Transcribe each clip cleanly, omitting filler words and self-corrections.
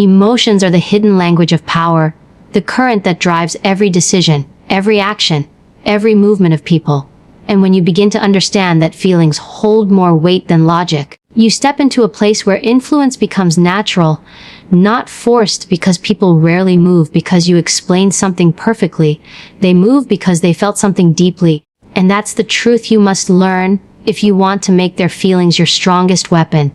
Emotions are the hidden language of power, the current that drives every decision, every action, every movement of people. And when you begin to understand that feelings hold more weight than logic, you step into a place where influence becomes natural, not forced, because people rarely move because you explain something perfectly. They move because they felt something deeply. And that's the truth you must learn if you want to make their feelings your strongest weapon.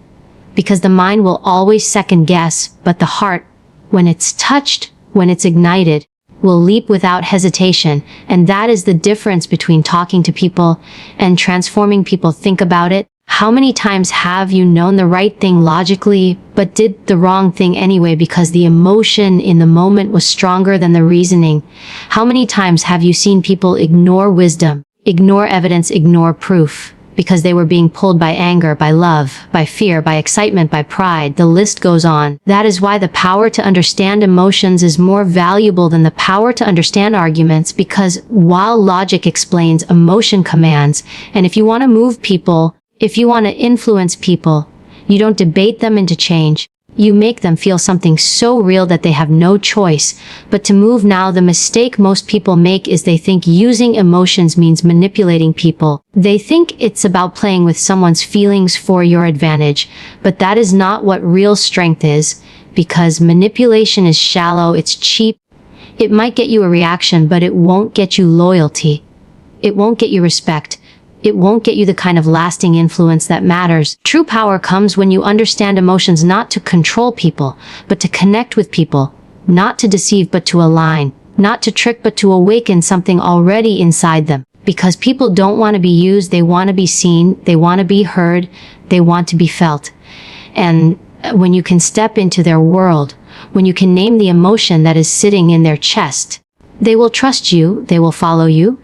Because the mind will always second guess, but the heart, when it's touched, when it's ignited, will leap without hesitation. And that is the difference between talking to people and transforming people. Think about it. How many times have you known the right thing logically, but did the wrong thing anyway because the emotion in the moment was stronger than the reasoning? How many times have you seen people ignore wisdom, ignore evidence, ignore proof, because they were being pulled by anger, by love, by fear, by excitement, by pride? The list goes on. That is why the power to understand emotions is more valuable than the power to understand arguments, because while logic explains, emotion commands. And if you want to move people, if you want to influence people, you don't debate them into change. You make them feel something so real that they have no choice but to move. Now, the mistake most people make is they think using emotions means manipulating people. They think it's about playing with someone's feelings for your advantage, but that is not what real strength is, because manipulation is shallow, it's cheap. It might get you a reaction, but it won't get you loyalty. It won't get you respect. It won't get you the kind of lasting influence that matters. True power comes when you understand emotions not to control people, but to connect with people, not to deceive, but to align, not to trick, but to awaken something already inside them. Because people don't want to be used, they want to be seen, they want to be heard, they want to be felt. And when you can step into their world, when you can name the emotion that is sitting in their chest, they will trust you, they will follow you,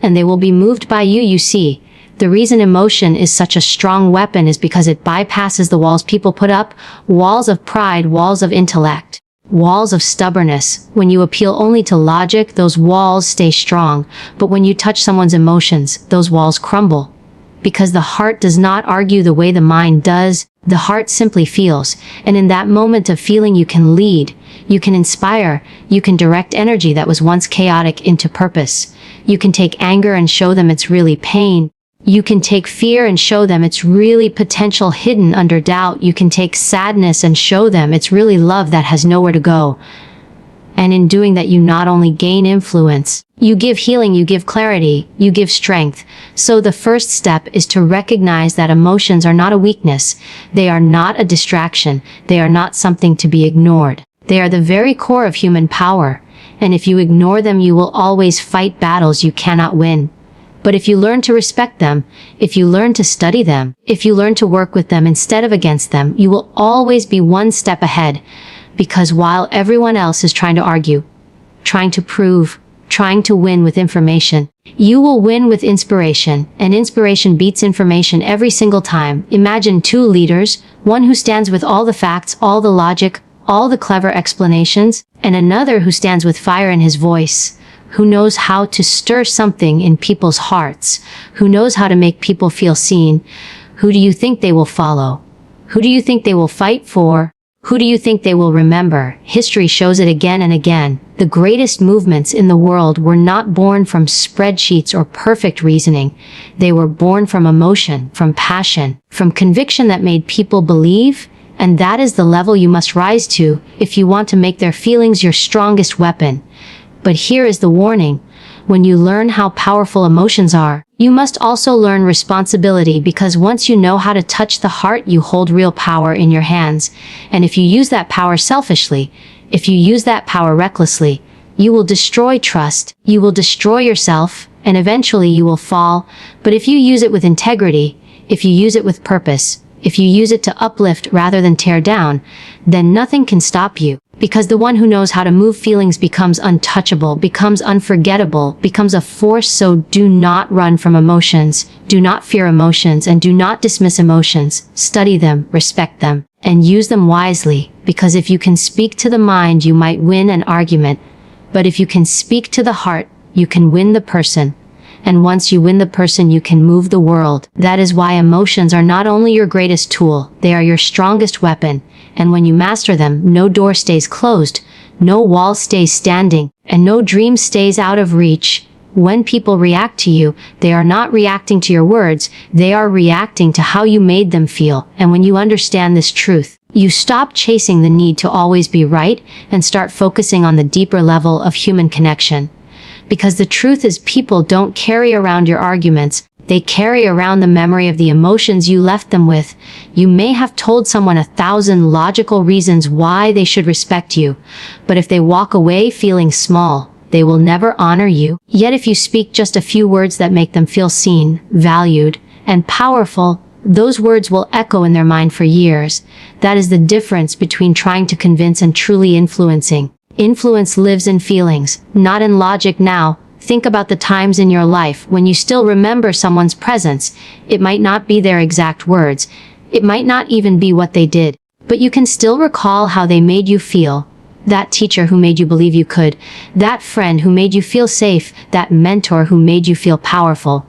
and they will be moved by you. You see, the reason emotion is such a strong weapon is because it bypasses the walls people put up, walls of pride, walls of intellect, walls of stubbornness. When you appeal only to logic, those walls stay strong. But when you touch someone's emotions, those walls crumble. Because the heart does not argue the way the mind does. The heart simply feels. And in that moment of feeling, you can lead, you can inspire, you can direct energy that was once chaotic into purpose. You can take anger and show them it's really pain. You can take fear and show them it's really potential hidden under doubt. You can take sadness and show them it's really love that has nowhere to go. And in doing that, you not only gain influence, you give healing, you give clarity, you give strength. So the first step is to recognize that emotions are not a weakness. They are not a distraction. They are not something to be ignored. They are the very core of human power. And if you ignore them, you will always fight battles you cannot win. But if you learn to respect them, if you learn to study them, if you learn to work with them instead of against them, you will always be one step ahead. Because while everyone else is trying to argue, trying to prove, trying to win with information, you will win with inspiration, and inspiration beats information every single time. Imagine two leaders, one who stands with all the facts, all the logic, all the clever explanations, and another who stands with fire in his voice, who knows how to stir something in people's hearts, who knows how to make people feel seen. Who do you think they will follow? Who do you think they will fight for? Who do you think they will remember? History shows it again and again. The greatest movements in the world were not born from spreadsheets or perfect reasoning. They were born from emotion, from passion, from conviction that made people believe. And that is the level you must rise to if you want to make their feelings your strongest weapon. But here is the warning. When you learn how powerful emotions are, you must also learn responsibility, because once you know how to touch the heart, you hold real power in your hands. And if you use that power selfishly, if you use that power recklessly, you will destroy trust, you will destroy yourself, and eventually you will fall. But if you use it with integrity, if you use it with purpose, if you use it to uplift rather than tear down, then nothing can stop you. Because the one who knows how to move feelings becomes untouchable, becomes unforgettable, becomes a force. So do not run from emotions, do not fear emotions, and do not dismiss emotions. Study them, respect them, and use them wisely. Because if you can speak to the mind, you might win an argument. But if you can speak to the heart, you can win the person. And once you win the person, you can move the world. That is why emotions are not only your greatest tool, they are your strongest weapon. And when you master them, no door stays closed, no wall stays standing, and no dream stays out of reach. When people react to you, they are not reacting to your words, they are reacting to how you made them feel. And when you understand this truth, you stop chasing the need to always be right and start focusing on the deeper level of human connection. Because the truth is, people don't carry around your arguments, they carry around the memory of the emotions you left them with. You may have told someone 1,000 logical reasons why they should respect you, but if they walk away feeling small, they will never honor you. Yet if you speak just a few words that make them feel seen, valued, and powerful, those words will echo in their mind for years. That is the difference between trying to convince and truly influencing. Influence lives in feelings, not in logic. Now, think about the times in your life when you still remember someone's presence. It might not be their exact words. It might not even be what they did. But you can still recall how they made you feel. That teacher who made you believe you could. That friend who made you feel safe. That mentor who made you feel powerful.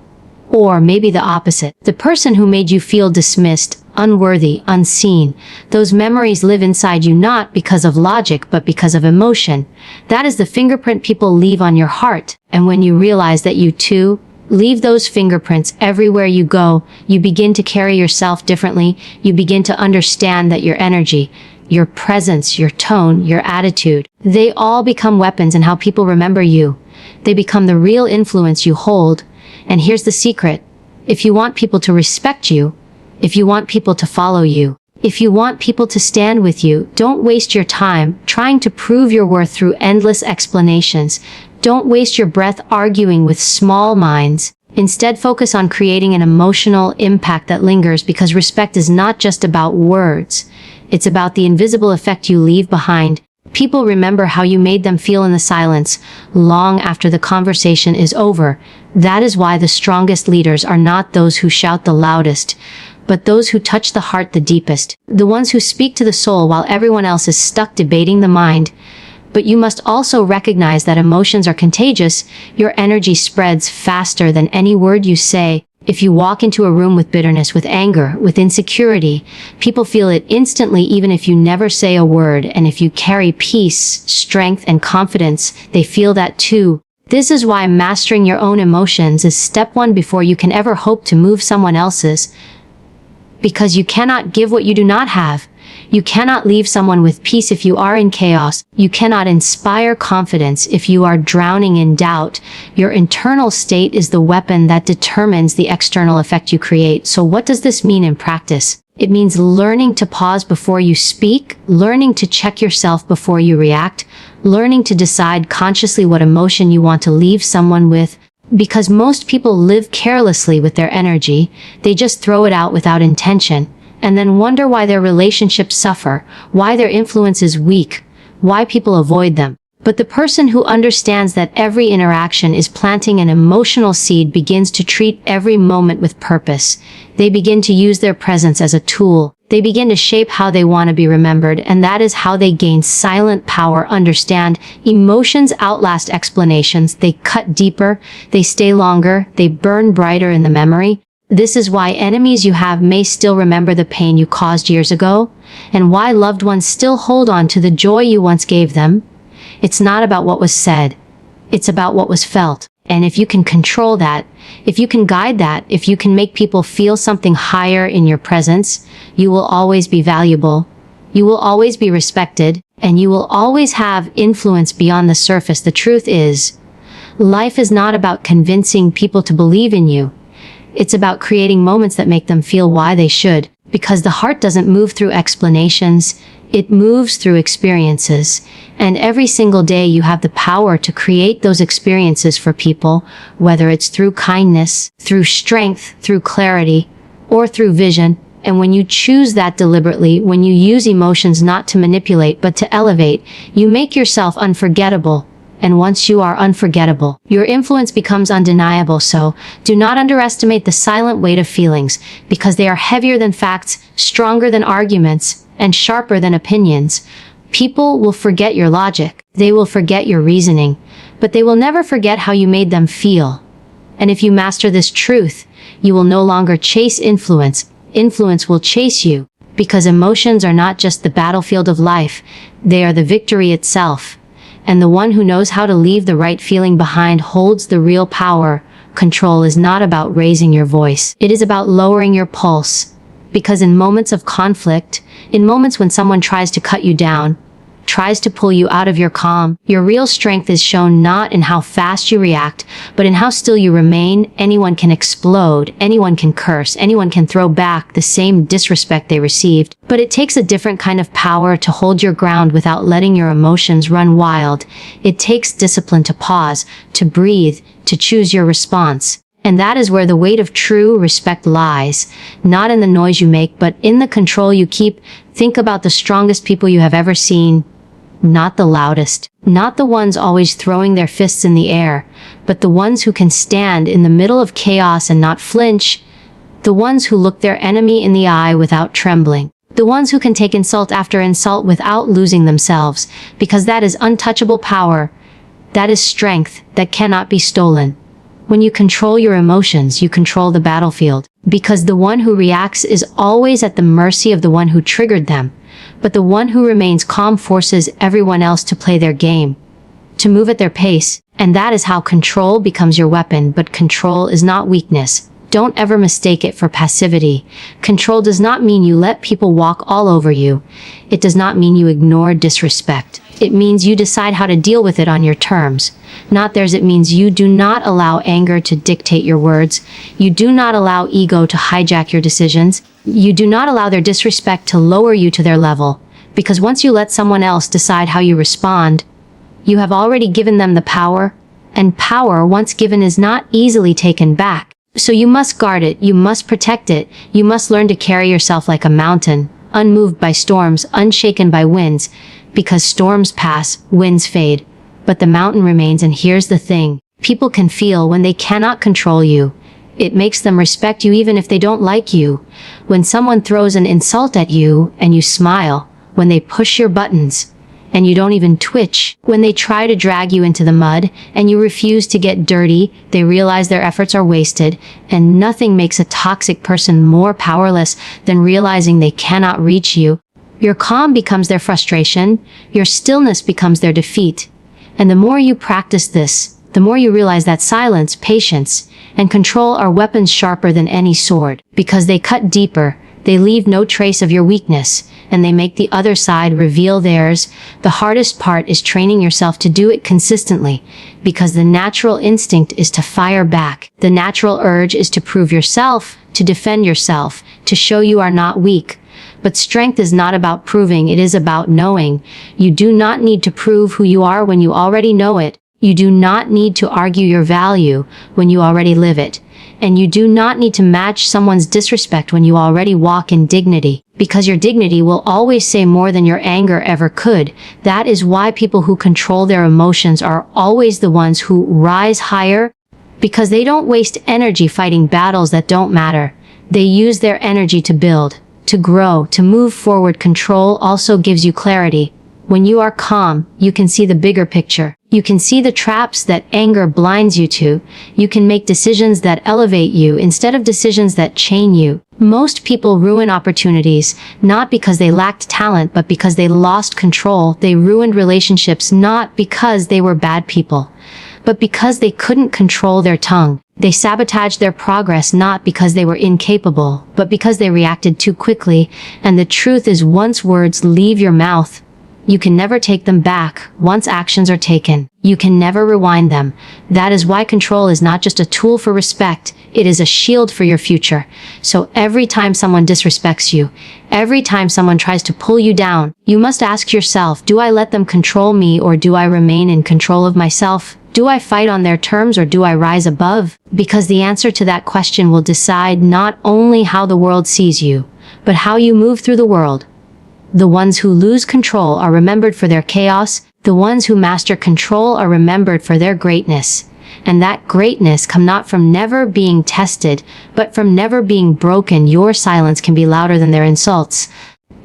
Or maybe the opposite. The person who made you feel dismissed, unworthy, unseen. Those memories live inside you not because of logic but because of emotion. That is the fingerprint people leave on your heart. And when you realize that you too leave those fingerprints everywhere you go, you begin to carry yourself differently. You begin to understand that your energy, your presence, your tone, your attitude, they all become weapons in how people remember you. They become the real influence you hold. And here's the secret. If you want people to respect you, if you want people to follow you, if you want people to stand with you, don't waste your time trying to prove your worth through endless explanations. Don't waste your breath arguing with small minds. Instead, focus on creating an emotional impact that lingers, because respect is not just about words. It's about the invisible effect you leave behind. People remember how you made them feel in the silence, long after the conversation is over. That is why the strongest leaders are not those who shout the loudest, but those who touch the heart the deepest. The ones who speak to the soul while everyone else is stuck debating the mind. But you must also recognize that emotions are contagious. Your energy spreads faster than any word you say. If you walk into a room with bitterness, with anger, with insecurity, people feel it instantly even if you never say a word. And if you carry peace, strength, and confidence, they feel that too. This is why mastering your own emotions is step one before you can ever hope to move someone else's. Because you cannot give what you do not have. You cannot leave someone with peace if you are in chaos. You cannot inspire confidence if you are drowning in doubt. Your internal state is the weapon that determines the external effect you create. So what does this mean in practice? It means learning to pause before you speak, learning to check yourself before you react, learning to decide consciously what emotion you want to leave someone with. Because most people live carelessly with their energy. They just throw it out without intention, and then wonder why their relationships suffer, why their influence is weak, why people avoid them. But the person who understands that every interaction is planting an emotional seed begins to treat every moment with purpose. They begin to use their presence as a tool. They begin to shape how they want to be remembered, and that is how they gain silent power. Understand, emotions outlast explanations. They cut deeper, they stay longer, they burn brighter in the memory. This is why enemies you have may still remember the pain you caused years ago, and why loved ones still hold on to the joy you once gave them. It's not about what was said. It's about what was felt. And if you can control that, if you can guide that, if you can make people feel something higher in your presence, you will always be valuable. You will always be respected, and you will always have influence beyond the surface. The truth is, life is not about convincing people to believe in you. It's about creating moments that make them feel why they should. Because the heart doesn't move through explanations, it moves through experiences. And every single day you have the power to create those experiences for people, whether it's through kindness, through strength, through clarity, or through vision. And when you choose that deliberately, when you use emotions not to manipulate but to elevate, you make yourself unforgettable. And once you are unforgettable, your influence becomes undeniable. So do not underestimate the silent weight of feelings, because they are heavier than facts, stronger than arguments, and sharper than opinions. People will forget your logic. They will forget your reasoning, but they will never forget how you made them feel. And if you master this truth, you will no longer chase influence. Influence will chase you, because emotions are not just the battlefield of life, they are the victory itself. And the one who knows how to leave the right feeling behind holds the real power. Control is not about raising your voice. It is about lowering your pulse. Because in moments of conflict, in moments when someone tries to cut you down, tries to pull you out of your calm, your real strength is shown not in how fast you react, but in how still you remain. Anyone can explode, anyone can curse, anyone can throw back the same disrespect they received, but it takes a different kind of power to hold your ground without letting your emotions run wild. It takes discipline to pause, to breathe, to choose your response. And that is where the weight of true respect lies, not in the noise you make, but in the control you keep. Think about the strongest people you have ever seen. Not the loudest, not the ones always throwing their fists in the air, but the ones who can stand in the middle of chaos and not flinch, the ones who look their enemy in the eye without trembling, the ones who can take insult after insult without losing themselves, because that is untouchable power, that is strength that cannot be stolen. When you control your emotions, you control the battlefield, because the one who reacts is always at the mercy of the one who triggered them. But the one who remains calm forces everyone else to play their game, to move at their pace, and that is how control becomes your weapon. But control is not weakness. Don't ever mistake it for passivity. Control does not mean you let people walk all over you. It does not mean you ignore disrespect. It means you decide how to deal with it on your terms, not theirs. It means you do not allow anger to dictate your words. You do not allow ego to hijack your decisions. You do not allow their disrespect to lower you to their level, because once you let someone else decide how you respond, you have already given them the power, and power once given is not easily taken back. So you must guard it, you must protect it, you must learn to carry yourself like a mountain, unmoved by storms, unshaken by winds, because storms pass, winds fade, but the mountain remains. And here's the thing, people can feel when they cannot control you. It makes them respect you even if they don't like you. When someone throws an insult at you and you smile, when they push your buttons and you don't even twitch, when they try to drag you into the mud and you refuse to get dirty, they realize their efforts are wasted. And nothing makes a toxic person more powerless than realizing they cannot reach you. Your calm becomes their frustration, your stillness becomes their defeat. And the more you practice this, the more you realize that silence, patience, and control are weapons sharper than any sword, because they cut deeper, they leave no trace of your weakness, and they make the other side reveal theirs. The hardest part is training yourself to do it consistently, because the natural instinct is to fire back. The natural urge is to prove yourself, to defend yourself, to show you are not weak. But strength is not about proving, it is about knowing. You do not need to prove who you are when you already know it. You do not need to argue your value when you already live it. And you do not need to match someone's disrespect when you already walk in dignity, because your dignity will always say more than your anger ever could. That is why people who control their emotions are always the ones who rise higher, because they don't waste energy fighting battles that don't matter. They use their energy to build, to grow, to move forward. Control also gives you clarity. When you are calm, you can see the bigger picture. You can see the traps that anger blinds you to. You can make decisions that elevate you instead of decisions that chain you. Most people ruin opportunities, not because they lacked talent, but because they lost control. They ruined relationships not because they were bad people, but because they couldn't control their tongue. They sabotaged their progress not because they were incapable, but because they reacted too quickly. And the truth is, once words leave your mouth, you can never take them back. Once actions are taken, you can never rewind them. That is why control is not just a tool for respect, it is a shield for your future. So every time someone disrespects you, every time someone tries to pull you down, you must ask yourself, do I let them control me, or do I remain in control of myself? Do I fight on their terms, or do I rise above? Because the answer to that question will decide not only how the world sees you, but how you move through the world. The ones who lose control are remembered for their chaos. The ones who master control are remembered for their greatness. And that greatness comes not from never being tested, but from never being broken. Your silence can be louder than their insults.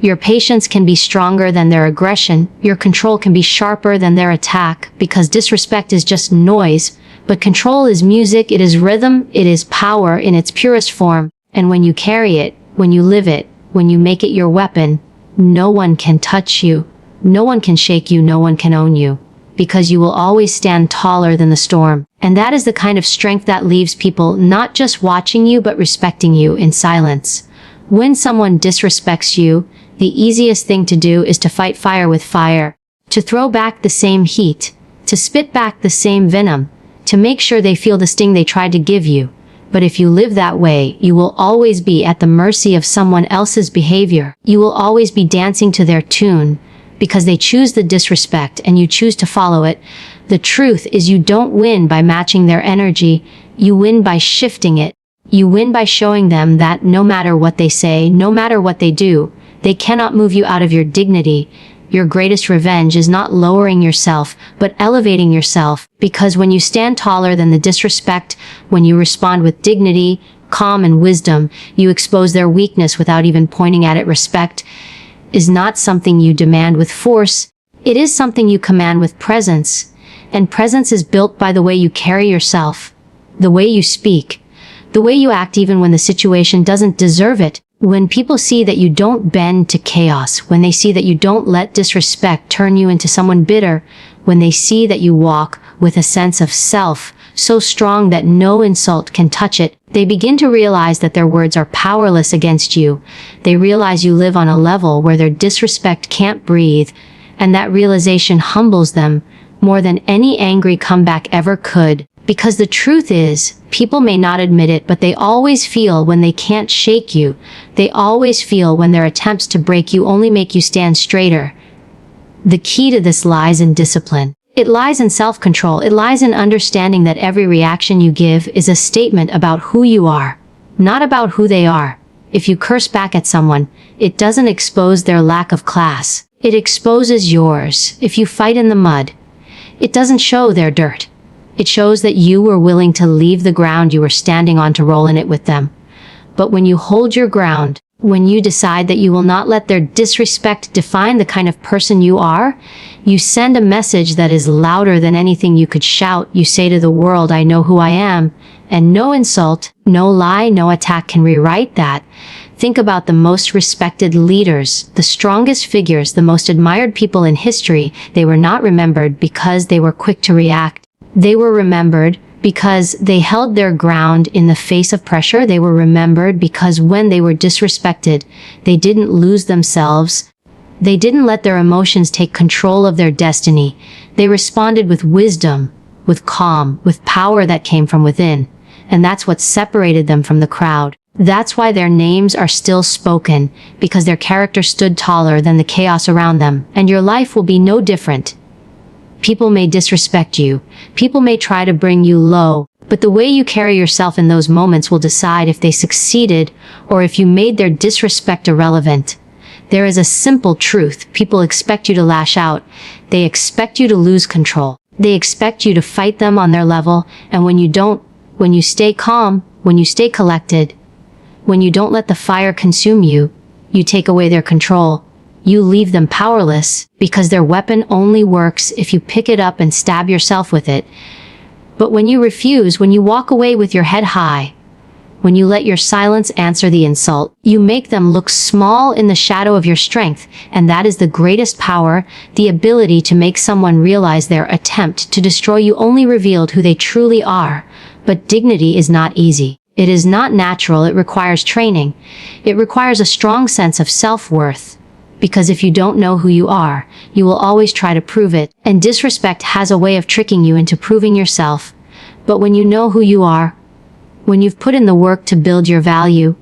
Your patience can be stronger than their aggression. Your control can be sharper than their attack, because disrespect is just noise, But control is music, it is rhythm, it is power in its purest form. And when you carry it, when you live it, when you make it your weapon, no one can touch you. No one can shake you, no one can own you. Because you will always stand taller than the storm. And that is the kind of strength that leaves people not just watching you, but respecting you in silence. When someone disrespects you, the easiest thing to do is to fight fire with fire, to throw back the same heat, to spit back the same venom, to make sure they feel the sting they tried to give you. But if you live that way, you will always be at the mercy of someone else's behavior. You will always be dancing to their tune, because they choose the disrespect and you choose to follow it. The truth is you don't win by matching their energy, you win by shifting it. You win by showing them that no matter what they say, no matter what they do, they cannot move you out of your dignity. Your greatest revenge is not lowering yourself, but elevating yourself, because when you stand taller than the disrespect, when you respond with dignity, calm, and wisdom, you expose their weakness without even pointing at it. Respect is not something you demand with force, it is something you command with presence. And presence is built by the way you carry yourself, the way you speak, the way you act even when the situation doesn't deserve it. When people see that you don't bend to chaos, when they see that you don't let disrespect turn you into someone bitter, when they see that you walk with a sense of self so strong that no insult can touch it, they begin to realize that their words are powerless against you. They realize you live on a level where their disrespect can't breathe, and that realization humbles them more than any angry comeback ever could. Because the truth is, people may not admit it, but they always feel when they can't shake you. They always feel when their attempts to break you only make you stand straighter. The key to this lies in discipline. It lies in self-control. It lies in understanding that every reaction you give is a statement about who you are, not about who they are. If you curse back at someone, it doesn't expose their lack of class. It exposes yours. If you fight in the mud, it doesn't show their dirt. It shows that you were willing to leave the ground you were standing on to roll in it with them. But when you hold your ground, when you decide that you will not let their disrespect define the kind of person you are, you send a message that is louder than anything you could shout. You say to the world, I know who I am, and no insult, no lie, no attack can rewrite that. Think about the most respected leaders, the strongest figures, the most admired people in history. They were not remembered because they were quick to react. They were remembered because they held their ground in the face of pressure. They were remembered because when they were disrespected, they didn't lose themselves. They didn't let their emotions take control of their destiny. They responded with wisdom, with calm, with power that came from within. And that's what separated them from the crowd. That's why their names are still spoken, because their character stood taller than the chaos around them. And your life will be no different. People may disrespect you. People may try to bring you low. But the way you carry yourself in those moments will decide if they succeeded or if you made their disrespect irrelevant. There is a simple truth. People expect you to lash out. They expect you to lose control. They expect you to fight them on their level. And when you don't, when you stay calm, when you stay collected, when you don't let the fire consume you, you take away their control. You leave them powerless, because their weapon only works if you pick it up and stab yourself with it. But when you refuse, when you walk away with your head high, when you let your silence answer the insult, you make them look small in the shadow of your strength. And that is the greatest power, the ability to make someone realize their attempt to destroy you only revealed who they truly are. But dignity is not easy. It is not natural. It requires training. It requires a strong sense of self-worth. Because if you don't know who you are, you will always try to prove it. And disrespect has a way of tricking you into proving yourself. But when you know who you are, when you've put in the work to build your value,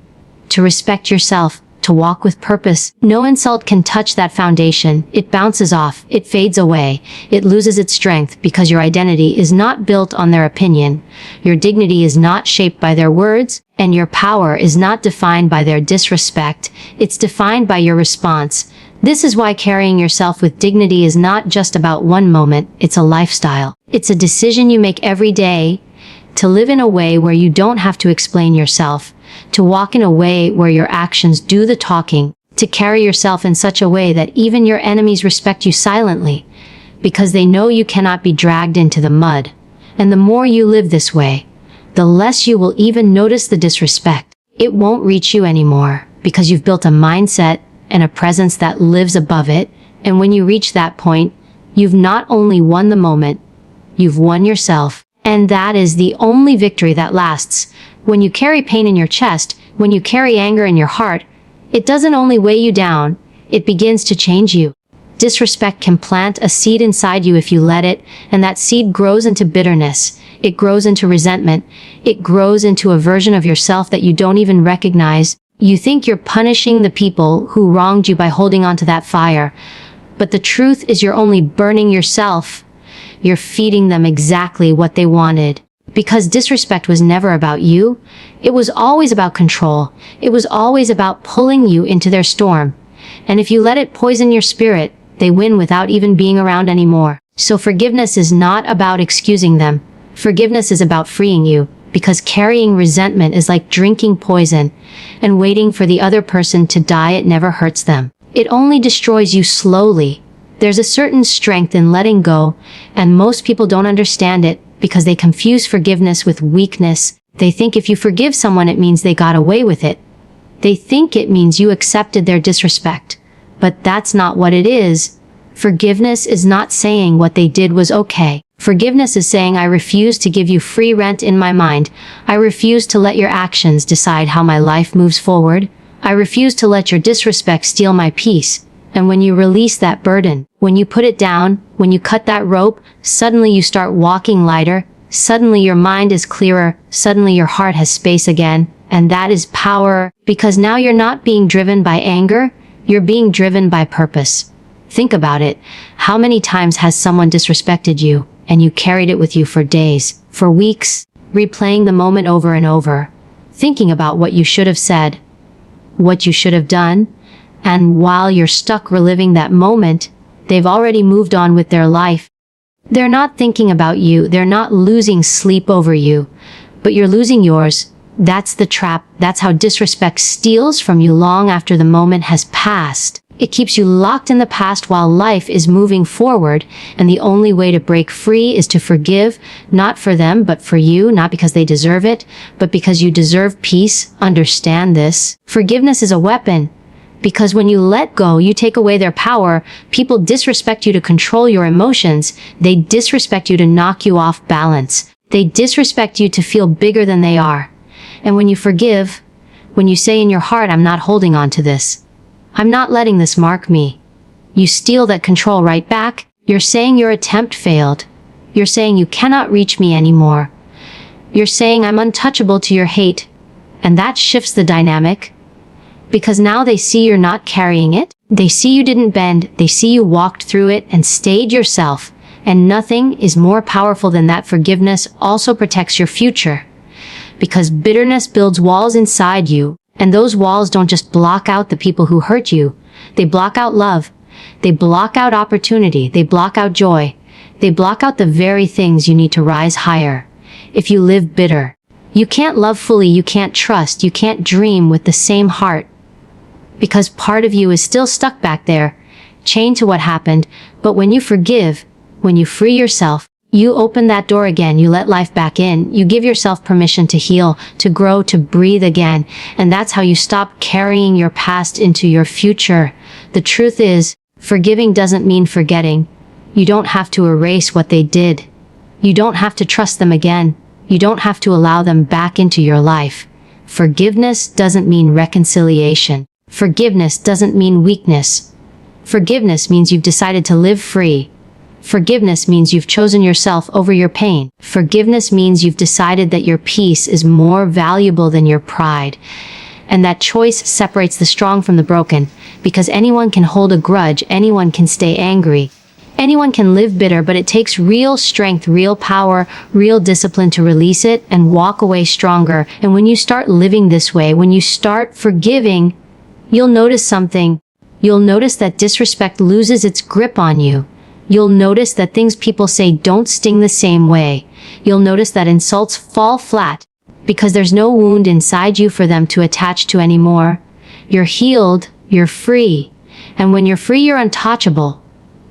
to respect yourself, to walk with purpose, no insult can touch that foundation. It bounces off, it fades away, it loses its strength, because your identity is not built on their opinion. Your dignity is not shaped by their words, and your power is not defined by their disrespect. It's defined by your response. This is why carrying yourself with dignity is not just about one moment, it's a lifestyle. It's a decision you make every day, to live in a way where you don't have to explain yourself, to walk in a way where your actions do the talking, to carry yourself in such a way that even your enemies respect you silently, because they know you cannot be dragged into the mud. And the more you live this way, the less you will even notice the disrespect. It won't reach you anymore because you've built a mindset and a presence that lives above it. And when you reach that point, you've not only won the moment, you've won yourself. And that is the only victory that lasts. When you carry pain in your chest, when you carry anger in your heart, it doesn't only weigh you down, it begins to change you. Disrespect can plant a seed inside you if you let it, and that seed grows into bitterness. It grows into resentment. It grows into a version of yourself that you don't even recognize. You think you're punishing the people who wronged you by holding on to that fire. But the truth is you're only burning yourself. You're feeding them exactly what they wanted. Because disrespect was never about you. It was always about control. It was always about pulling you into their storm. And if you let it poison your spirit, they win without even being around anymore. So forgiveness is not about excusing them. Forgiveness is about freeing you, because carrying resentment is like drinking poison, and waiting for the other person to die, it never hurts them. It only destroys you slowly. There's a certain strength in letting go, and most people don't understand it because they confuse forgiveness with weakness. They think if you forgive someone, it means they got away with it. They think it means you accepted their disrespect. But that's not what it is. Forgiveness is not saying what they did was okay. Forgiveness is saying, I refuse to give you free rent in my mind. I refuse to let your actions decide how my life moves forward. I refuse to let your disrespect steal my peace. And when you release that burden, when you put it down, when you cut that rope, suddenly you start walking lighter. Suddenly your mind is clearer. Suddenly your heart has space again. And that is power, because now you're not being driven by anger. You're being driven by purpose. Think about it. How many times has someone disrespected you, and you carried it with you for days, for weeks, replaying the moment over and over, thinking about what you should have said, what you should have done, and while you're stuck reliving that moment, they've already moved on with their life. They're not thinking about you. They're not losing sleep over you, but you're losing yours. That's the trap. That's how disrespect steals from you long after the moment has passed. It keeps you locked in the past while life is moving forward, and the only way to break free is to forgive, not for them, but for you, not because they deserve it, but because you deserve peace. Understand this. Forgiveness is a weapon, because when you let go, you take away their power. People disrespect you to control your emotions. They disrespect you to knock you off balance. They disrespect you to feel bigger than they are. And when you forgive, when you say in your heart, I'm not holding on to this, I'm not letting this mark me, you steal that control right back. You're saying your attempt failed. You're saying you cannot reach me anymore. You're saying I'm untouchable to your hate. And that shifts the dynamic, because now they see you're not carrying it. They see you didn't bend. They see you walked through it and stayed yourself. And nothing is more powerful than that. Forgiveness also protects your future, because bitterness builds walls inside you, and those walls don't just block out the people who hurt you. They block out love. They block out opportunity. They block out joy. They block out the very things you need to rise higher. If you live bitter, you can't love fully, you can't trust, you can't dream with the same heart, because part of you is still stuck back there, chained to what happened. But when you forgive, when you free yourself, you open that door again, you let life back in, you give yourself permission to heal, to grow, to breathe again. And that's how you stop carrying your past into your future. The truth is, forgiving doesn't mean forgetting. You don't have to erase what they did. You don't have to trust them again. You don't have to allow them back into your life. Forgiveness doesn't mean reconciliation. Forgiveness doesn't mean weakness. Forgiveness means you've decided to live free. Forgiveness means you've chosen yourself over your pain. Forgiveness means you've decided that your peace is more valuable than your pride. And that choice separates the strong from the broken, because anyone can hold a grudge, anyone can stay angry, anyone can live bitter, but it takes real strength, real power, real discipline to release it and walk away stronger. And when you start living this way, when you start forgiving, you'll notice something. You'll notice that disrespect loses its grip on you. You'll notice that things people say don't sting the same way. You'll notice that insults fall flat, because there's no wound inside you for them to attach to anymore. You're healed, you're free. And when you're free, you're untouchable,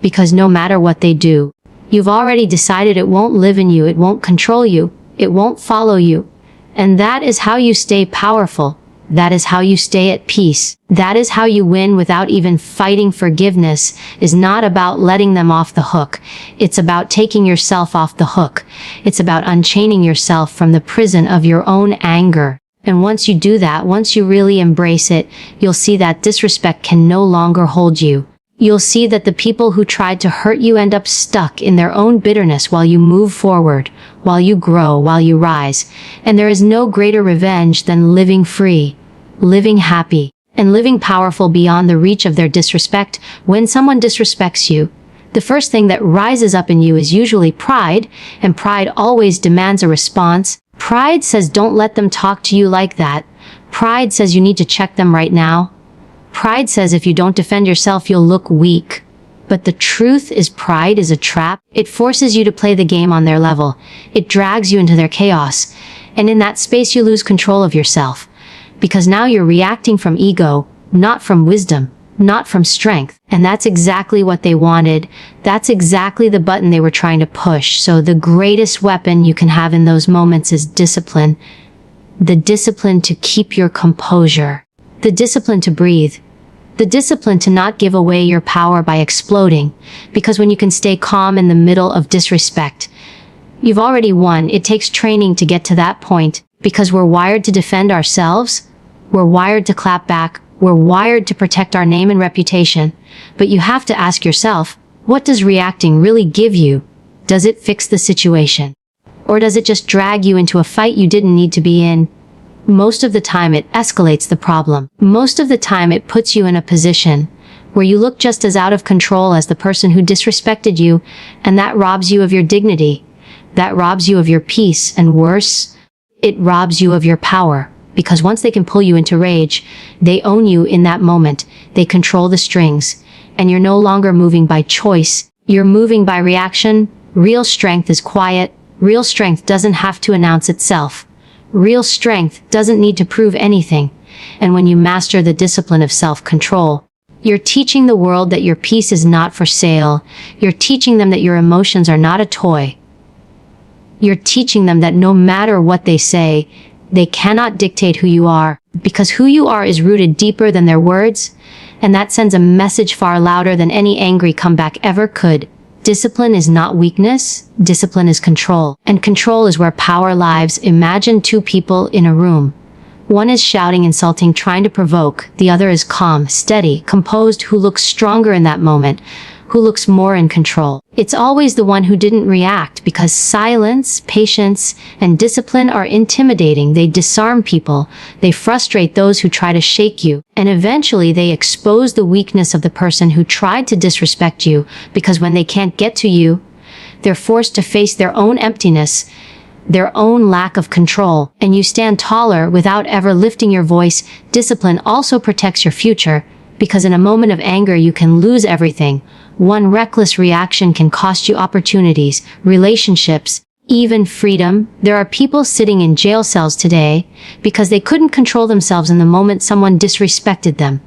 because no matter what they do, You've already decided it won't live in you, it won't control you, it won't follow you. And that is how you stay powerful. That is how you stay at peace. That is how you win without even fighting. Forgiveness is not about letting them off the hook. It's about taking yourself off the hook. It's about unchaining yourself from the prison of your own anger. And once you do that, once you really embrace it, you'll see that disrespect can no longer hold you. You'll see that the people who tried to hurt you end up stuck in their own bitterness while you move forward, while you grow, while you rise. And there is no greater revenge than living free, living happy, and living powerful beyond the reach of their disrespect. When someone disrespects you, the first thing that rises up in you is usually pride, and pride always demands a response. Pride says don't let them talk to you like that. Pride says you need to check them right now. Pride says if you don't defend yourself, you'll look weak. But the truth is, pride is a trap. It forces you to play the game on their level. It drags you into their chaos. And in that space, you lose control of yourself. Because now you're reacting from ego, not from wisdom, not from strength. And that's exactly what they wanted. That's exactly the button they were trying to push. So the greatest weapon you can have in those moments is discipline. The discipline to keep your composure. The discipline to breathe. The discipline to not give away your power by exploding. Because when you can stay calm in the middle of disrespect, you've already won. It takes training to get to that point. Because we're wired to defend ourselves. We're wired to clap back. We're wired to protect our name and reputation. But you have to ask yourself, what does reacting really give you? Does it fix the situation? Or does it just drag you into a fight you didn't need to be in? Most of the time it escalates the problem. Most of the time it puts you in a position where you look just as out of control as the person who disrespected you, and that robs you of your dignity. That robs you of your peace, and worse, it robs you of your power. Because once they can pull you into rage, they own you in that moment. They control the strings. And you're no longer moving by choice. You're moving by reaction. Real strength is quiet. Real strength doesn't have to announce itself. Real strength doesn't need to prove anything. And when you master the discipline of self-control, you're teaching the world that your peace is not for sale. You're teaching them that your emotions are not a toy. You're teaching them that no matter what they say, they cannot dictate who you are, because who you are is rooted deeper than their words, and that sends a message far louder than any angry comeback ever could. Discipline is not weakness. Discipline is control. And control is where power lives. Imagine two people in a room. One is shouting, insulting, trying to provoke. The other is calm, steady, composed, who looks stronger in that moment, who looks more in control. It's always the one who didn't react, because silence, patience, and discipline are intimidating. They disarm people. They frustrate those who try to shake you. And eventually they expose the weakness of the person who tried to disrespect you, because when they can't get to you, they're forced to face their own emptiness, their own lack of control, and you stand taller without ever lifting your voice. Discipline also protects your future, because in a moment of anger you can lose everything. One reckless reaction can cost you opportunities, relationships, even freedom. There are people sitting in jail cells today because they couldn't control themselves in the moment someone disrespected them.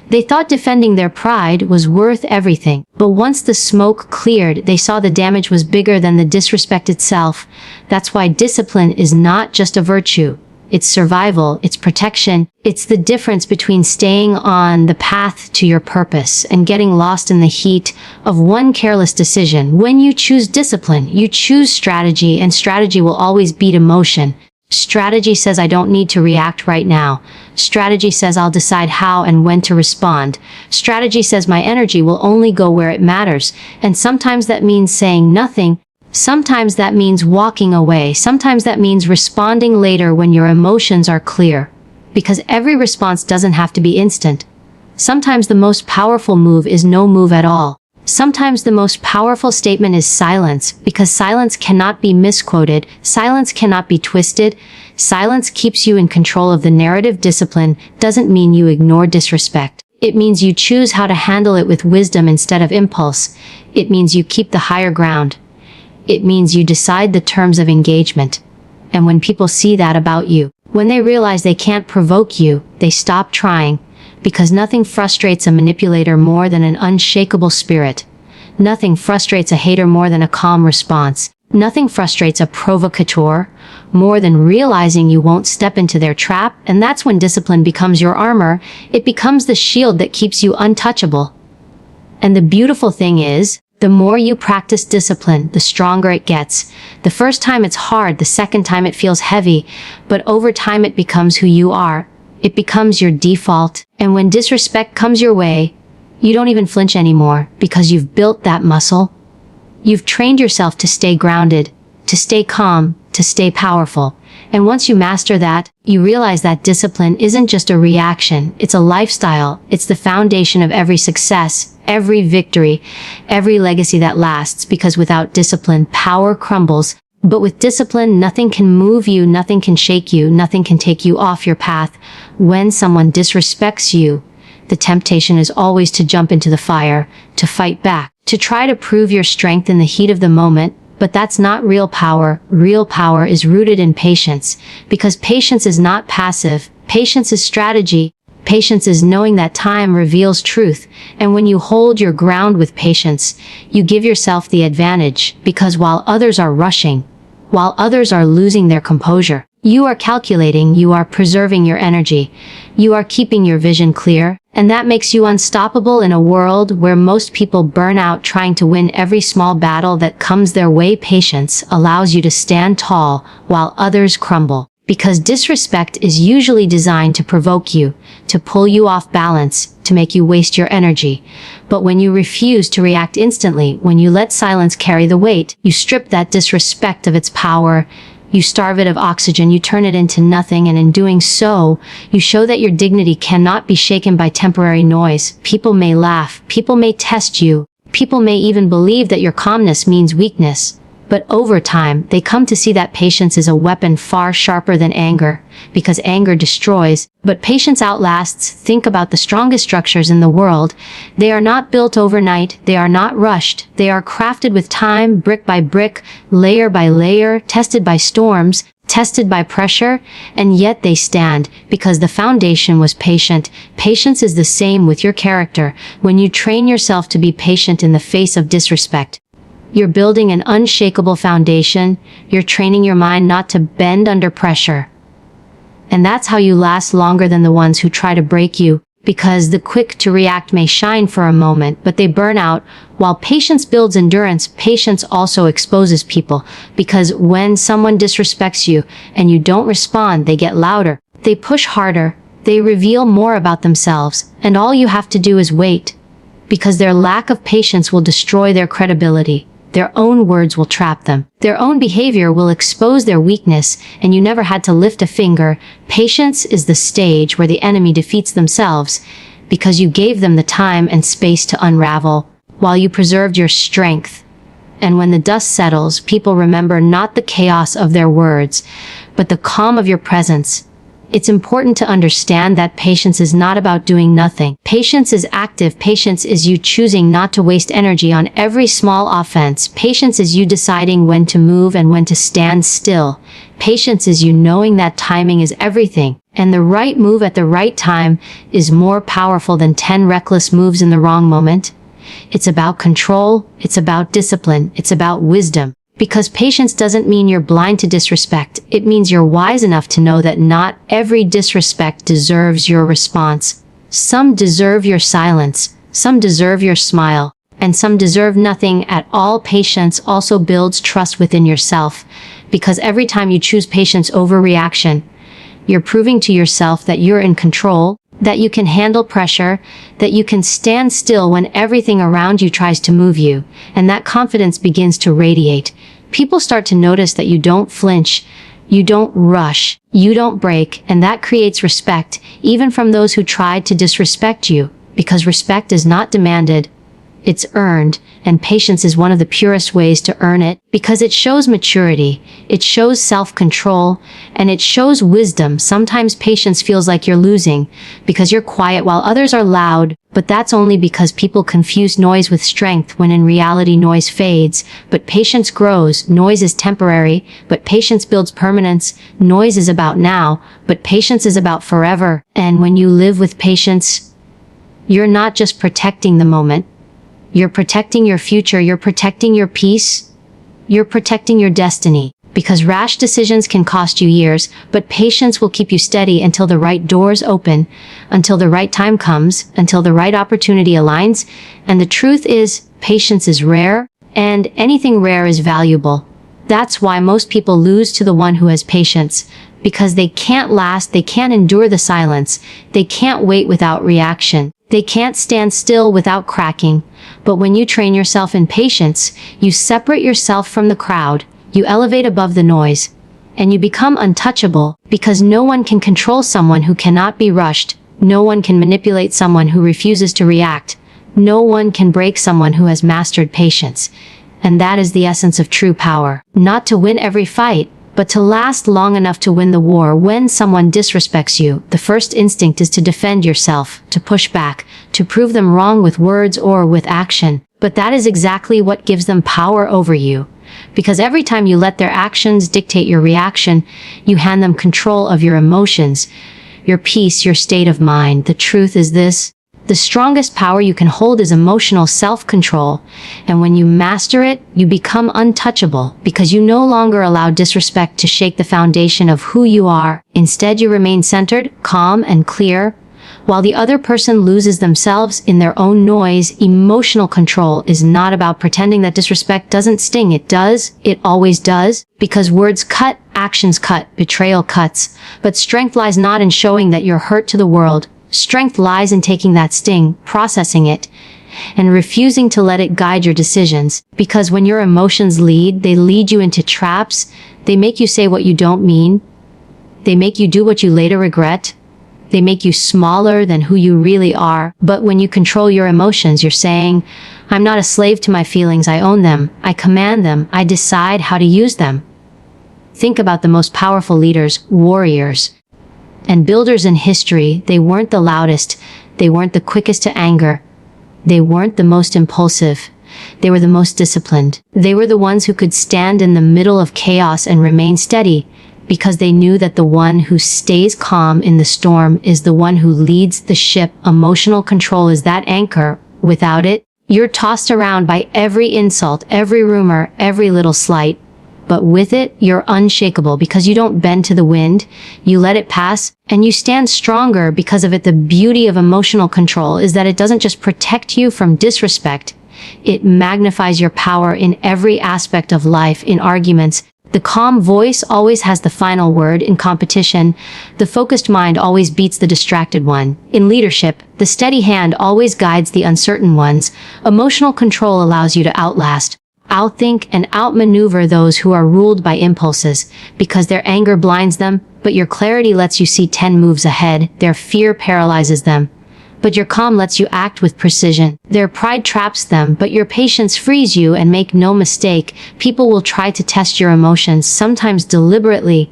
They thought defending their pride was worth everything, but once the smoke cleared, they saw the damage was bigger than the disrespect itself. That's why discipline is not just a virtue. It's survival, it's protection, it's the difference between staying on the path to your purpose and getting lost in the heat of one careless decision. When you choose discipline, you choose strategy, and strategy will always beat emotion. Strategy says, I don't need to react right now. Strategy says, I'll decide how and when to respond. Strategy says, my energy will only go where it matters. And sometimes that means saying nothing. Sometimes that means walking away. Sometimes that means responding later when your emotions are clear. Because every response doesn't have to be instant. Sometimes the most powerful move is no move at all. Sometimes the most powerful statement is silence, because silence cannot be misquoted. Silence cannot be twisted. Silence keeps you in control of the narrative. Discipline doesn't mean you ignore disrespect. It means you choose how to handle it with wisdom instead of impulse. It means you keep the higher ground. It means you decide the terms of engagement. And when people see that about you, when they realize they can't provoke you, they stop trying, because nothing frustrates a manipulator more than an unshakable spirit. Nothing frustrates a hater more than a calm response. Nothing frustrates a provocateur more than realizing you won't step into their trap, and that's when discipline becomes your armor. It becomes the shield that keeps you untouchable. And the beautiful thing is, the more you practice discipline, the stronger it gets. The first time it's hard, the second time it feels heavy, but over time it becomes who you are. It becomes your default, and when disrespect comes your way, you don't even flinch anymore because you've built that muscle. You've trained yourself to stay grounded, to stay calm, to stay powerful. And once you master that, you realize that discipline isn't just a reaction, it's a lifestyle. It's the foundation of every success, every victory, every legacy that lasts, because without discipline, power crumbles. But with discipline, nothing can move you, nothing can shake you, nothing can take you off your path. When someone disrespects you, the temptation is always to jump into the fire, to fight back, to try to prove your strength in the heat of the moment. But that's not real power. Real power is rooted in patience, because patience is not passive. Patience is strategy. Patience is knowing that time reveals truth. And when you hold your ground with patience, you give yourself the advantage, because while others are rushing, while others are losing their composure, you are calculating, you are preserving your energy, you are keeping your vision clear, and that makes you unstoppable in a world where most people burn out trying to win every small battle that comes their way. Patience allows you to stand tall while others crumble, because disrespect is usually designed to provoke you, to pull you off balance, to make you waste your energy. But when you refuse to react instantly, when you let silence carry the weight, you strip that disrespect of its power. You starve it of oxygen, you turn it into nothing, and in doing so, you show that your dignity cannot be shaken by temporary noise. People may laugh, people may test you, people may even believe that your calmness means weakness. But over time, they come to see that patience is a weapon far sharper than anger, because anger destroys, but patience outlasts. Think about the strongest structures in the world. They are not built overnight, they are not rushed, they are crafted with time, brick by brick, layer by layer, tested by storms, tested by pressure, and yet they stand, because the foundation was patient. Patience is the same with your character. When you train yourself to be patient in the face of disrespect, you're building an unshakable foundation. You're training your mind not to bend under pressure. And that's how you last longer than the ones who try to break you, because the quick to react may shine for a moment, but they burn out. While patience builds endurance, patience also exposes people, because when someone disrespects you and you don't respond, they get louder, they push harder, they reveal more about themselves, and all you have to do is wait, because their lack of patience will destroy their credibility. Their own words will trap them. Their own behavior will expose their weakness, and you never had to lift a finger. Patience is the stage where the enemy defeats themselves, because you gave them the time and space to unravel, while you preserved your strength. And when the dust settles, people remember not the chaos of their words, but the calm of your presence. It's important to understand that patience is not about doing nothing. Patience is active. Patience is you choosing not to waste energy on every small offense. Patience is you deciding when to move and when to stand still. Patience is you knowing that timing is everything, and the right move at the right time is more powerful than 10 reckless moves in the wrong moment. It's about control. It's about discipline. It's about wisdom. Because patience doesn't mean you're blind to disrespect. It means you're wise enough to know that not every disrespect deserves your response. Some deserve your silence, some deserve your smile, and some deserve nothing at all. Patience also builds trust within yourself, because every time you choose patience over reaction, you're proving to yourself that you're in control, that you can handle pressure, that you can stand still when everything around you tries to move you, and that confidence begins to radiate. People start to notice that you don't flinch, you don't rush, you don't break, and that creates respect, even from those who tried to disrespect you, because respect is not demanded, it's earned, and patience is one of the purest ways to earn it, because it shows maturity, it shows self-control, and it shows wisdom. Sometimes patience feels like you're losing, because you're quiet while others are loud, but that's only because people confuse noise with strength, when in reality noise fades, but patience grows. Noise is temporary, but patience builds permanence. Noise is about now, but patience is about forever. And when you live with patience, you're not just protecting the moment, You're protecting your future. You're protecting your peace. You're protecting your destiny. Because rash decisions can cost you years, but patience will keep you steady until the right doors open, until the right time comes, until the right opportunity aligns. And the truth is, patience is rare, and anything rare is valuable. That's why most people lose to the one who has patience, because they can't last, they can't endure the silence, they can't wait without reaction, they can't stand still without cracking. But when you train yourself in patience, you separate yourself from the crowd, you elevate above the noise, and you become untouchable, because no one can control someone who cannot be rushed, no one can manipulate someone who refuses to react, no one can break someone who has mastered patience. And that is the essence of true power. Not to win every fight, but to last long enough to win the war. When someone disrespects you, the first instinct is to defend yourself, to push back, to prove them wrong with words or with action. But that is exactly what gives them power over you. Because every time you let their actions dictate your reaction, you hand them control of your emotions, your peace, your state of mind. The truth is this: the strongest power you can hold is emotional self-control. And when you master it, you become untouchable, because you no longer allow disrespect to shake the foundation of who you are. Instead, you remain centered, calm, and clear. While the other person loses themselves in their own noise, emotional control is not about pretending that disrespect doesn't sting. It does. It always does. Because words cut, actions cut, betrayal cuts. But strength lies not in showing that you're hurt to the world. Strength lies in taking that sting, processing it, and refusing to let it guide your decisions. Because when your emotions lead, they lead you into traps. They make you say what you don't mean. They make you do what you later regret. They make you smaller than who you really are. But when you control your emotions, you're saying, I'm not a slave to my feelings. I own them. I command them. I decide how to use them. Think about the most powerful leaders, warriors, and builders in history. They weren't the loudest. They weren't the quickest to anger. They weren't the most impulsive. They were the most disciplined. They were the ones who could stand in the middle of chaos and remain steady, because they knew that the one who stays calm in the storm is the one who leads the ship. Emotional control is that anchor. Without it, you're tossed around by every insult, every rumor, every little slight. But with it, you're unshakable, because you don't bend to the wind, you let it pass, and you stand stronger because of it. The beauty of emotional control is that it doesn't just protect you from disrespect, it magnifies your power in every aspect of life. In arguments, the calm voice always has the final word. In competition, the focused mind always beats the distracted one. In leadership, the steady hand always guides the uncertain ones. Emotional control allows you to outlast, outthink, and outmaneuver those who are ruled by impulses, because their anger blinds them, but your clarity lets you see 10 moves ahead. Their fear paralyzes them, but your calm lets you act with precision. Their pride traps them, but your patience frees you. And make no mistake, people will try to test your emotions, sometimes deliberately,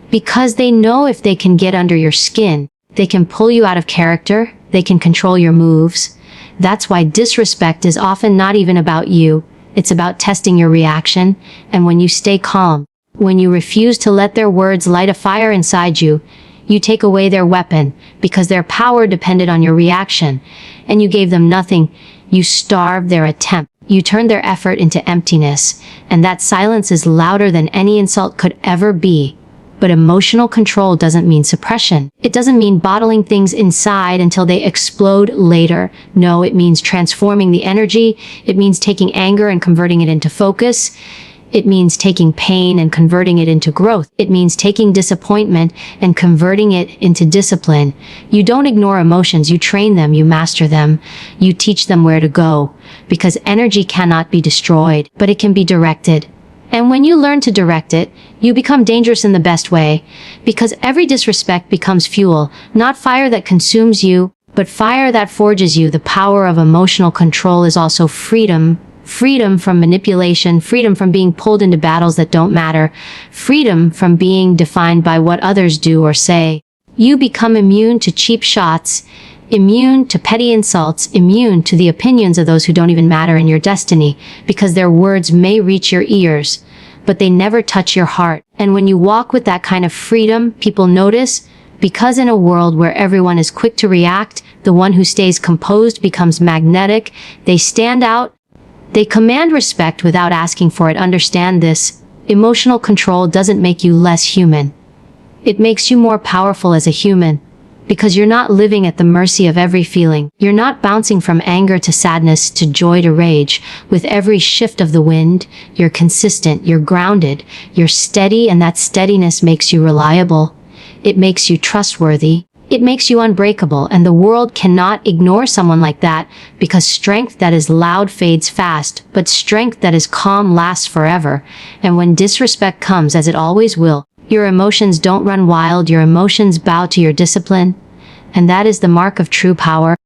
because they know if they can get under your skin, they can pull you out of character, they can control your moves. That's why disrespect is often not even about you. It's about testing your reaction. And when you stay calm, when you refuse to let their words light a fire inside you, you take away their weapon, because their power depended on your reaction, and you gave them nothing. You starved their attempt. You turned their effort into emptiness, and that silence is louder than any insult could ever be. But emotional control doesn't mean suppression. It doesn't mean bottling things inside until they explode later. No, it means transforming the energy. It means taking anger and converting it into focus. It means taking pain and converting it into growth. It means taking disappointment and converting it into discipline. You don't ignore emotions, you train them, you master them, you teach them where to go. Because energy cannot be destroyed, but it can be directed. And when you learn to direct it, you become dangerous in the best way. Because every disrespect becomes fuel, not fire that consumes you, but fire that forges you. The power of emotional control is also freedom. Freedom from manipulation, freedom from being pulled into battles that don't matter, freedom from being defined by what others do or say. You become immune to cheap shots, immune to petty insults, immune to the opinions of those who don't even matter in your destiny, because their words may reach your ears, but they never touch your heart. And when you walk with that kind of freedom, people notice, because in a world where everyone is quick to react, The one who stays composed becomes magnetic. They stand out. They command respect without asking for it. Understand this. Emotional control doesn't make you less human. It makes you more powerful as a human. Because you're not living at the mercy of every feeling. You're not bouncing from anger to sadness to joy to rage. With every shift of the wind, you're consistent, you're grounded, you're steady, and that steadiness makes you reliable. It makes you trustworthy. It makes you unbreakable, and the world cannot ignore someone like that, because strength that is loud fades fast, but strength that is calm lasts forever. And when disrespect comes, as it always will, your emotions don't run wild, your emotions bow to your discipline. And that is the mark of true power.